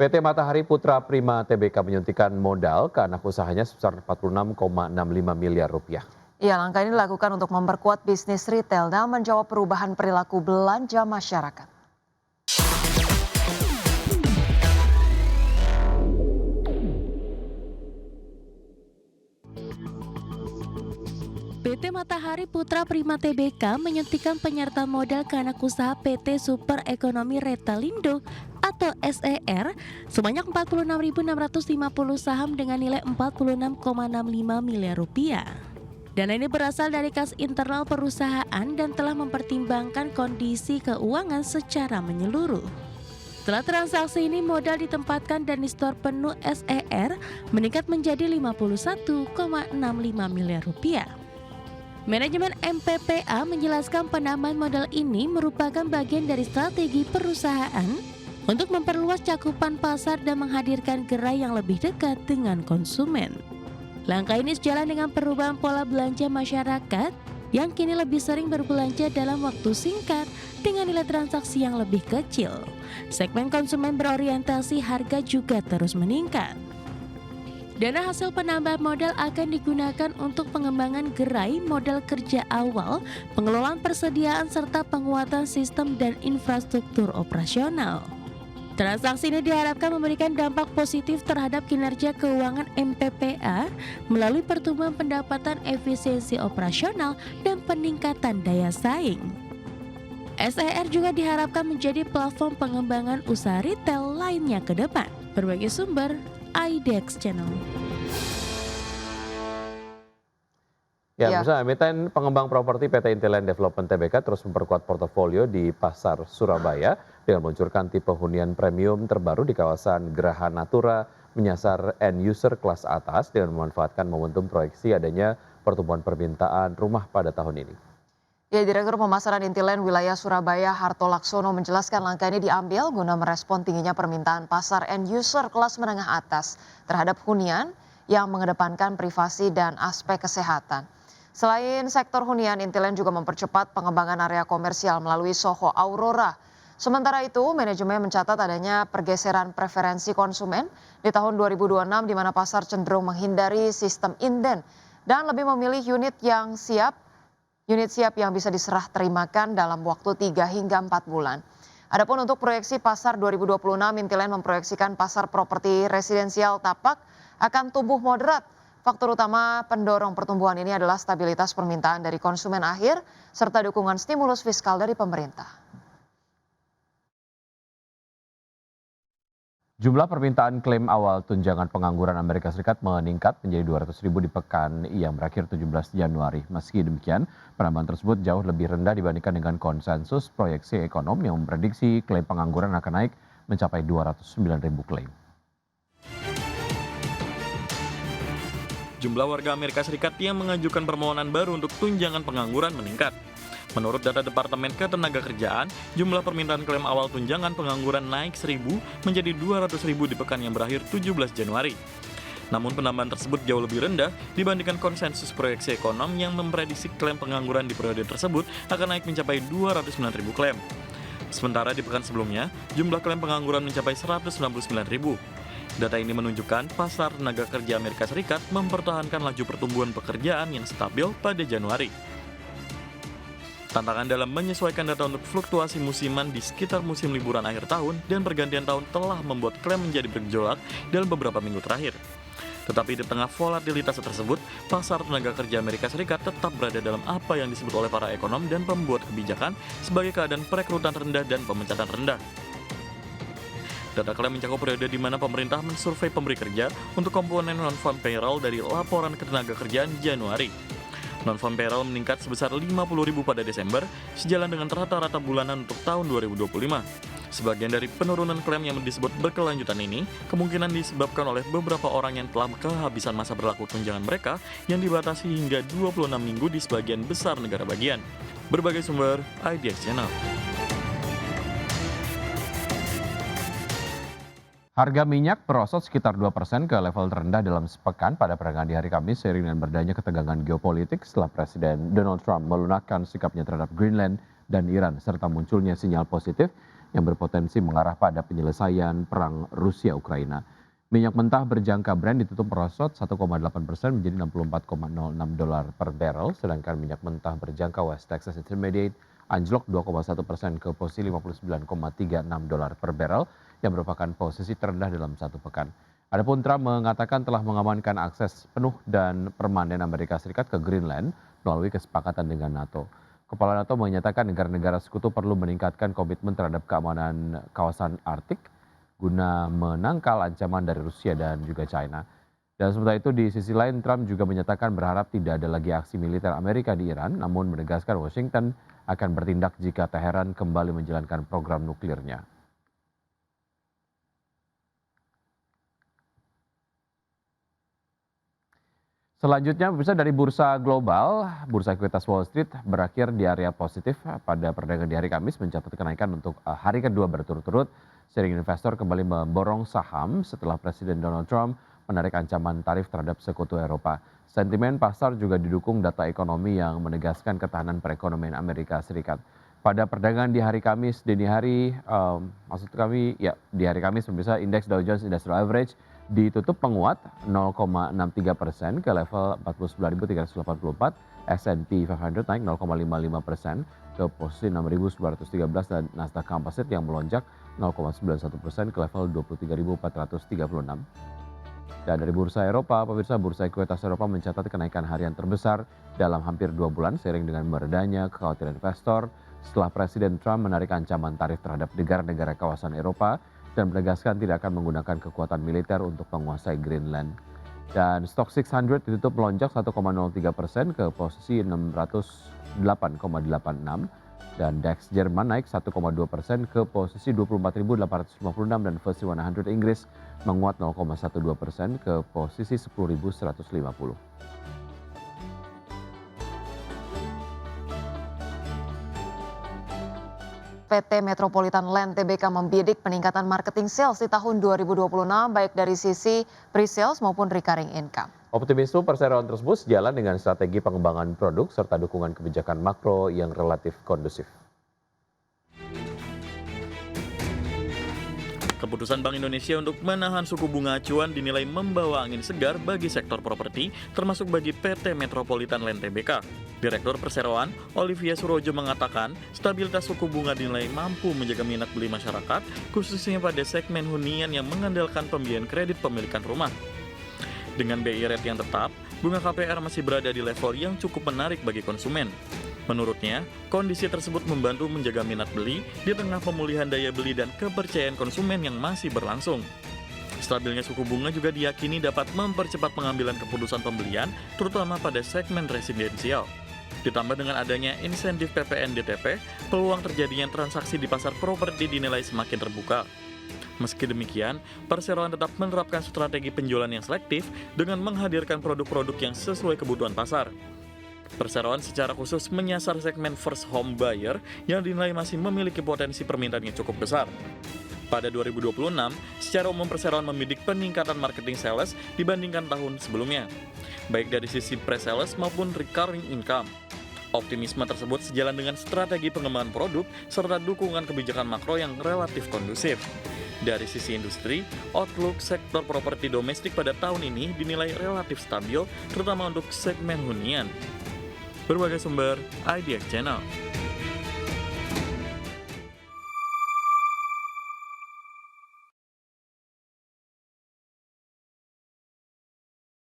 PT Matahari Putra Prima Tbk menyuntikkan modal ke anak usahanya sebesar 46,65 miliar rupiah. Ya, langkah ini dilakukan untuk memperkuat bisnis retail dan menjawab perubahan perilaku belanja masyarakat. PT Matahari Putra Prima Tbk menyuntikkan penyertaan modal ke anak usaha PT Super Ekonomi Retalindo atau SER sebanyak 46.650 saham dengan nilai 46,65 miliar rupiah. Dana ini berasal dari kas internal perusahaan dan telah mempertimbangkan kondisi keuangan secara menyeluruh. Setelah transaksi ini, modal ditempatkan dan di-store penuh SER meningkat menjadi 51,65 miliar rupiah. Manajemen MPPA menjelaskan penambahan modal ini merupakan bagian dari strategi perusahaan untuk memperluas cakupan pasar dan menghadirkan gerai yang lebih dekat dengan konsumen. Langkah ini sejalan dengan perubahan pola belanja masyarakat yang kini lebih sering berbelanja dalam waktu singkat dengan nilai transaksi yang lebih kecil. Segmen konsumen berorientasi harga juga terus meningkat. Dana hasil penambahan modal akan digunakan untuk pengembangan gerai, modal kerja awal, pengelolaan persediaan serta penguatan sistem dan infrastruktur operasional. Transaksi ini diharapkan memberikan dampak positif terhadap kinerja keuangan MPPA melalui pertumbuhan pendapatan, efisiensi operasional, dan peningkatan daya saing. SER juga diharapkan menjadi platform pengembangan usaha retail lainnya ke depan. Berbagai sumber IDX Channel. Ya, pemirsa, emiten pengembang properti PT Intiland Development Tbk terus memperkuat portofolio di pasar Surabaya dengan meluncurkan tipe hunian premium terbaru di kawasan Geraha Natura menyasar end user kelas atas dengan memanfaatkan momentum proyeksi adanya pertumbuhan permintaan rumah pada tahun ini. Ya, Direktur Pemasaran Intiland Wilayah Surabaya Harto Laksono menjelaskan langkah ini diambil guna merespon tingginya permintaan pasar end user kelas menengah atas terhadap hunian yang mengedepankan privasi dan aspek kesehatan. Selain sektor hunian, Intiland juga mempercepat pengembangan area komersial melalui Soho Aurora. Sementara itu, manajemen mencatat adanya pergeseran preferensi konsumen di tahun 2026 di mana pasar cenderung menghindari sistem inden dan lebih memilih unit siap yang bisa diserah terimakan dalam waktu 3 hingga 4 bulan. Adapun untuk proyeksi pasar 2026, Intiland memproyeksikan pasar properti residensial tapak akan tumbuh moderat. Faktor utama pendorong pertumbuhan ini adalah stabilitas permintaan dari konsumen akhir serta dukungan stimulus fiskal dari pemerintah. Jumlah permintaan klaim awal tunjangan pengangguran Amerika Serikat meningkat menjadi 200.000 di pekan yang berakhir 17 Januari. Meski demikian, penambahan tersebut jauh lebih rendah dibandingkan dengan konsensus proyeksi ekonom yang memprediksi klaim pengangguran akan naik mencapai 209.000 klaim. Jumlah warga Amerika Serikat yang mengajukan permohonan baru untuk tunjangan pengangguran meningkat. Menurut data Departemen Ketenagakerjaan, jumlah permintaan klaim awal tunjangan pengangguran naik 1.000 menjadi 200.000 di pekan yang berakhir 17 Januari. Namun penambahan tersebut jauh lebih rendah dibandingkan konsensus proyeksi ekonom yang memprediksi klaim pengangguran di periode tersebut akan naik mencapai 209.000 klaim. Sementara di pekan sebelumnya, jumlah klaim pengangguran mencapai 199.000. Data ini menunjukkan pasar tenaga kerja Amerika Serikat mempertahankan laju pertumbuhan pekerjaan yang stabil pada Januari. Tantangan dalam menyesuaikan data untuk fluktuasi musiman di sekitar musim liburan akhir tahun dan pergantian tahun telah membuat klaim menjadi bergejolak dalam beberapa minggu terakhir. Tetapi di tengah volatilitas tersebut, pasar tenaga kerja Amerika Serikat tetap berada dalam apa yang disebut oleh para ekonom dan pembuat kebijakan sebagai keadaan perekrutan rendah dan pemecatan rendah. Data klaim mencakup periode di mana pemerintah mensurvei pemberi kerja untuk komponen non-farm payroll dari laporan ketenagakerjaan Januari. Non-farm payroll meningkat sebesar 50.000 pada Desember, sejalan dengan rata-rata bulanan untuk tahun 2025. Sebagian dari penurunan klaim yang disebut berkelanjutan ini kemungkinan disebabkan oleh beberapa orang yang telah kehabisan masa berlaku tunjangan mereka yang dibatasi hingga 26 minggu di sebagian besar negara bagian. Berbagai sumber, IDX Channel. Harga minyak merosot sekitar 2% ke level terendah dalam sepekan pada perdagangan di hari Kamis seiring dengan berdanya ketegangan geopolitik setelah Presiden Donald Trump melunakkan sikapnya terhadap Greenland dan Iran serta munculnya sinyal positif yang berpotensi mengarah pada penyelesaian perang Rusia-Ukraina. Minyak mentah berjangka Brent ditutup merosot 1,8% menjadi $64,06 per barrel, sedangkan minyak mentah berjangka West Texas Intermediate anjlok 2,1% ke posisi $59,36 per barrel, yang merupakan posisi terendah dalam satu pekan. Adapun Trump mengatakan telah mengamankan akses penuh dan permanen Amerika Serikat ke Greenland melalui kesepakatan dengan NATO. Kepala NATO menyatakan negara-negara sekutu perlu meningkatkan komitmen terhadap keamanan kawasan Arktik guna menangkal ancaman dari Rusia dan juga China. Dan sementara itu di sisi lain Trump juga menyatakan berharap tidak ada lagi aksi militer Amerika di Iran, namun menegaskan Washington akan bertindak jika Teheran kembali menjalankan program nuklirnya. Selanjutnya, pemirsa, dari bursa global, bursa ekuitas Wall Street berakhir di area positif pada perdagangan di hari Kamis, mencatat kenaikan untuk hari kedua berturut-turut, seiring investor kembali memborong saham setelah Presiden Donald Trump menarik ancaman tarif terhadap sekutu Eropa. Sentimen pasar juga didukung data ekonomi yang menegaskan ketahanan perekonomian Amerika Serikat. Pada perdagangan di hari Kamis, dini hari, di hari Kamis, pemirsa, indeks Dow Jones Industrial Average ditutup penguat 0,63% ke level 49.384, S&P 500 naik 0,55% ke posisi 6.913 dan Nasdaq Composite yang melonjak 0,91% ke level 23.436. Dan dari bursa Eropa, pemirsa, bursa ekuitas Eropa mencatat kenaikan harian terbesar dalam hampir 2 bulan seiring dengan meredanya kekhawatiran investor setelah Presiden Trump menarik ancaman tarif terhadap negara-negara kawasan Eropa dan menegaskan tidak akan menggunakan kekuatan militer untuk menguasai Greenland. Dan Stoxx 600 ditutup melonjak 1,03% ke posisi 608,86 dan DAX Jerman naik 1,2% ke posisi 24.856 dan FTSE 100 Inggris menguat 0,12% ke posisi 10.150. PT Metropolitan Land Tbk membidik peningkatan marketing sales di tahun 2026 baik dari sisi pre-sales maupun recurring income. Optimisme perseroan tersebut sejalan dengan strategi pengembangan produk serta dukungan kebijakan makro yang relatif kondusif. Keputusan Bank Indonesia untuk menahan suku bunga acuan dinilai membawa angin segar bagi sektor properti, termasuk bagi PT Metropolitan Land Tbk. Direktur Perseroan, Olivia Surojo mengatakan, stabilitas suku bunga dinilai mampu menjaga minat beli masyarakat, khususnya pada segmen hunian yang mengandalkan pembelian kredit pemilikan rumah. Dengan BI rate yang tetap, bunga KPR masih berada di level yang cukup menarik bagi konsumen. Menurutnya, kondisi tersebut membantu menjaga minat beli di tengah pemulihan daya beli dan kepercayaan konsumen yang masih berlangsung. Stabilnya suku bunga juga diyakini dapat mempercepat pengambilan keputusan pembelian, terutama pada segmen residensial. Ditambah dengan adanya insentif PPN DTP, peluang terjadinya transaksi di pasar properti dinilai semakin terbuka. Meski demikian, perseroan tetap menerapkan strategi penjualan yang selektif dengan menghadirkan produk-produk yang sesuai kebutuhan pasar. Perseroan secara khusus menyasar segmen first home buyer yang dinilai masih memiliki potensi permintaan yang cukup besar. Pada 2026, secara umum perseroan membidik peningkatan marketing sales dibandingkan tahun sebelumnya, baik dari sisi pre-sales maupun recurring income. Optimisme tersebut sejalan dengan strategi pengembangan produk serta dukungan kebijakan makro yang relatif kondusif. Dari sisi industri, outlook sektor properti domestik pada tahun ini dinilai relatif stabil, terutama untuk segmen hunian. Berbagai sumber, IDX Channel.